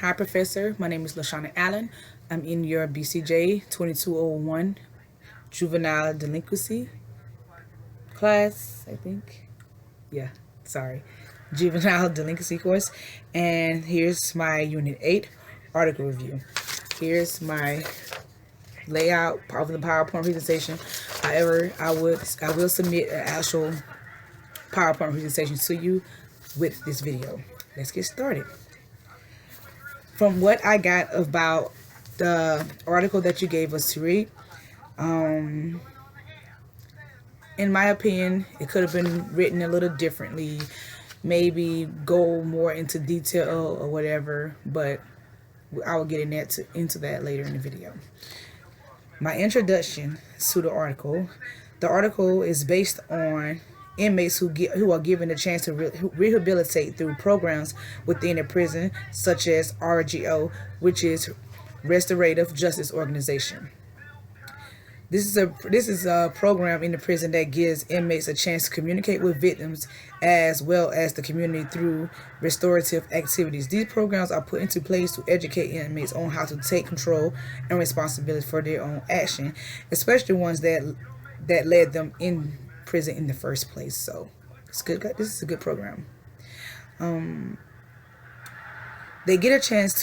Hi, Professor. My name is LaShawnna Allen. I'm in your BCJ 2201 Juvenile Delinquency class, I think. Yeah, sorry. Juvenile Delinquency course. And here's my Unit 8 article review. Here's my layout of the PowerPoint presentation. However, I will submit an actual PowerPoint presentation to you with this video. Let's get started. From what I got about the article that you gave us to read, in my opinion, it could have been written a little differently, maybe go more into detail or whatever, but I will get into that later in the video. My introduction to the article. The article is based on inmates who are given a chance to rehabilitate through programs within the prison, such as RGO, which is Restorative Justice Organization. This is a program in the prison that gives inmates a chance to communicate with victims as well as the community through restorative activities. These programs are put into place to educate inmates on how to take control and responsibility for their own action, especially ones that led them in prison in the first place. So it's good. This is a good program. They get a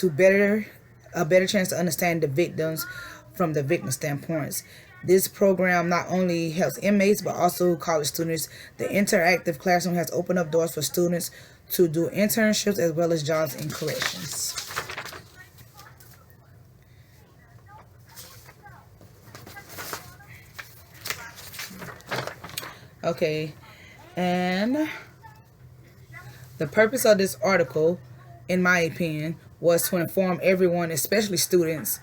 better chance to understand the victims from the victim standpoints. This program not only helps inmates but also college students. The interactive classroom has opened up doors for students to do internships as well as jobs in corrections. Okay, and the purpose of this article, in my opinion, was to inform everyone, especially students,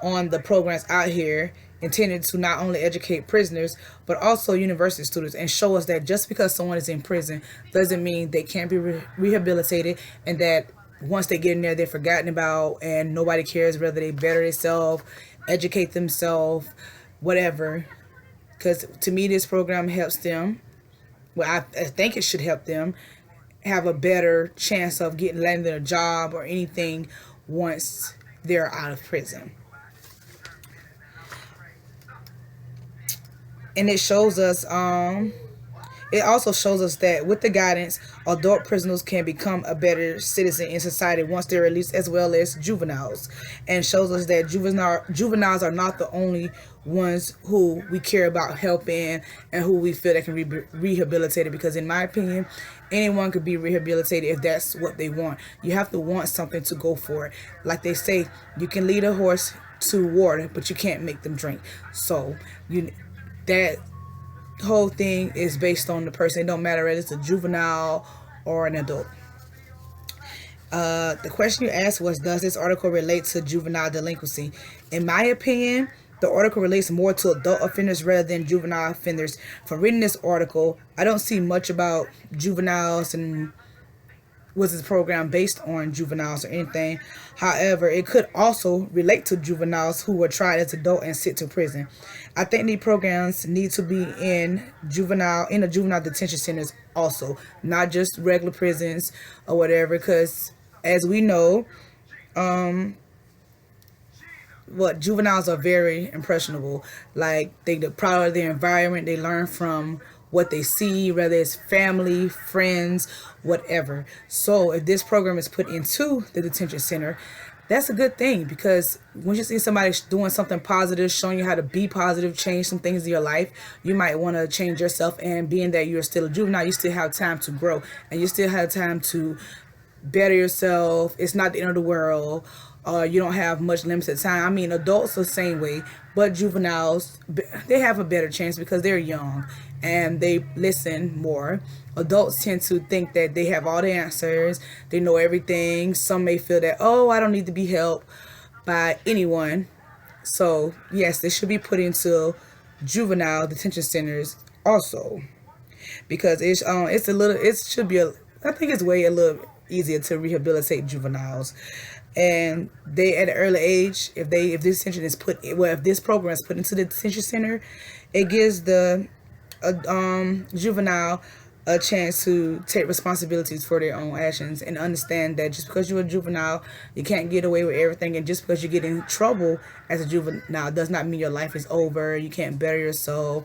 on the programs out here intended to not only educate prisoners but also university students, and show us that just because someone is in prison doesn't mean they can't be rehabilitated, and that once they get in there they're forgotten about and nobody cares whether they better themselves, educate themselves, whatever. Because to me this program helps them, well, I think it should help them have a better chance of getting landed a job or anything once they're out of prison. And it also shows us that with the guidance, adult prisoners can become a better citizen in society once they're released, as well as juveniles, and shows us that juveniles are not the only ones who we care about helping and who we feel that can be rehabilitated. Because in my opinion, anyone could be rehabilitated if that's what they want. You have to want something to go for it. Like they say, you can lead a horse to water, but you can't make them drink. So that whole thing is based on the person. It don't matter whether it's a juvenile or an adult. The question you asked was, does this article relate to juvenile delinquency? In my opinion, the article relates more to adult offenders rather than juvenile offenders. From reading this article, I don't see much about juveniles and was this program based on juveniles or anything. However, it could also relate to juveniles who were tried as adult and sent to prison. I think these programs need to be in the juvenile detention centers also, not just regular prisons or whatever. Because as we know, what juveniles are very impressionable. Like they're proud of their environment. They learn from what they see, whether it's family, friends, whatever. So if this program is put into the detention center, that's a good thing, because when you see somebody doing something positive, showing you how to be positive, change some things in your life, you might want to change yourself. And being that you're still a juvenile, you still have time to grow and you still have time to better yourself. It's not the end of the world. You don't have much limited time. I mean, adults are the same way, but juveniles, they have a better chance because they're young and they listen more. Adults tend to think that they have all the answers, they know everything. Some may feel that, oh, I don't need to be helped by anyone. So yes, they should be put into juvenile detention centers also, because it should be I think it's way a little easier to rehabilitate juveniles. And they at an early age, if this detention is if this program is put into the detention center, it gives the juvenile a chance to take responsibilities for their own actions and understand that just because you're a juvenile, you can't get away with everything. And just because you get in trouble as a juvenile does not mean your life is over. You can't better yourself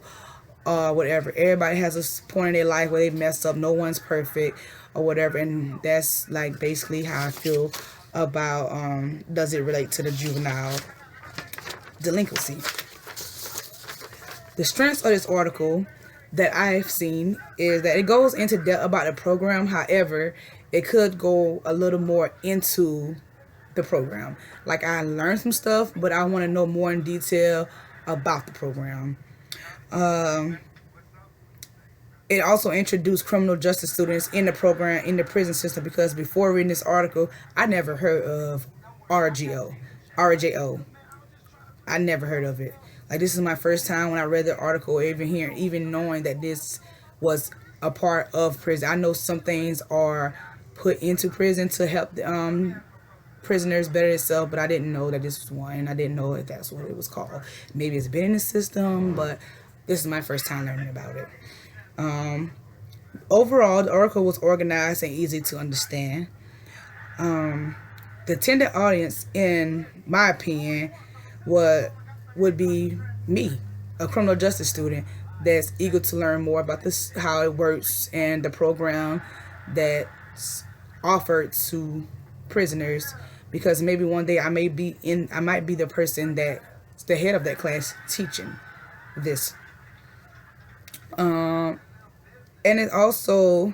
or whatever. Everybody has a point in their life where they mess up. No one's perfect or whatever. And that's like basically how I feel about does it relate to the juvenile delinquency. The strengths of this article that I've seen is that it goes into depth about the program. However, it could go a little more into the program. Like, I learned some stuff, but I want to know more in detail about the program. It also introduced criminal justice students in the program in the prison system, because before reading this article, I never heard of RGO, RJO. I never heard of it. Like, this is my first time when I read the article, even knowing that this was a part of prison. I know some things are put into prison to help the prisoners better themselves, but I didn't know that this was one. I didn't know that that's what it was called. Maybe it's been in the system, but this is my first time learning about it. Overall, the article was organized and easy to understand. The intended audience, in my opinion, would be me, a criminal justice student that's eager to learn more about this, how it works, and the program that's offered to prisoners. Because maybe one day I might be the person that's the head of that class teaching this. And it also,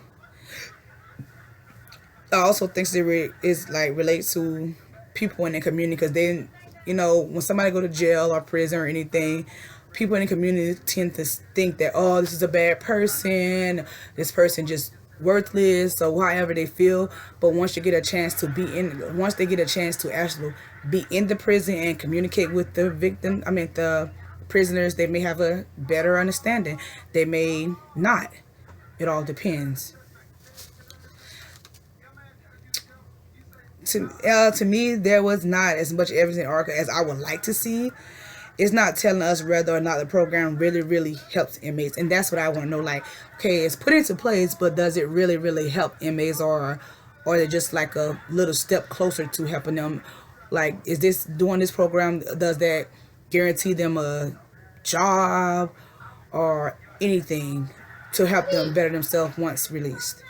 I also think that is like relates to people in the community, because they, when somebody go to jail or prison or anything, people in the community tend to think that, oh, this is a bad person, this person just worthless, or however they feel. But once they get a chance to actually be in the prison and communicate with the prisoners, they may have a better understanding. They may not. It all depends. To me, there was not as much evidence in the article as I would like to see. It's not telling us whether or not the program really, really helps inmates. And that's what I want to know. Like, okay, it's put into place, but does it really, really help inmates, or is it just like a little step closer to helping them? Like, is doing this program, does that guarantee them a job or anything to help them better themselves once released?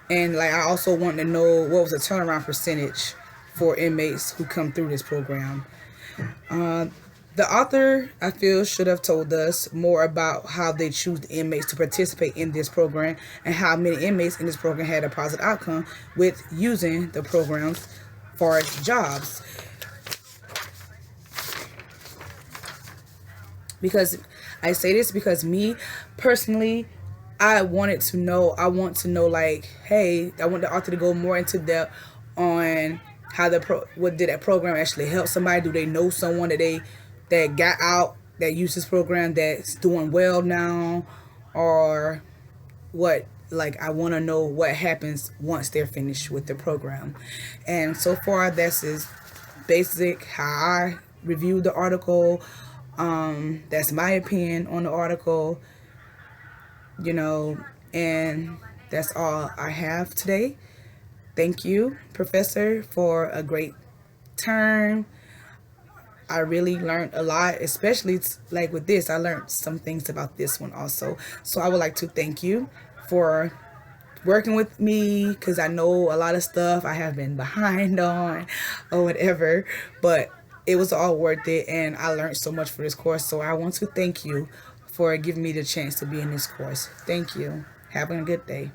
And like, I also want to know what was the turnaround percentage for inmates who come through this program. The author, I feel, should have told us more about how they choose the inmates to participate in this program, and how many inmates in this program had a positive outcome with using the programs for jobs. Because I say this because me personally, I want to know, like, hey, I want the author to go more into depth on how what did that program actually help somebody? Do they know someone that got out, that used this program, that's doing well now, or what? Like, I want to know what happens once they're finished with the program. And so far, that's is basic how I reviewed the article. That's my opinion on the article, and that's all I have today. Thank you, Professor, for a great term. I really learned a lot, especially like with this. I learned some things about this one also. So I would like to thank you for working with me, because I know a lot of stuff I have been behind on or whatever, but it was all worth it, and I learned so much for this course. So I want to thank you for giving me the chance to be in this course. Thank you. Have a good day.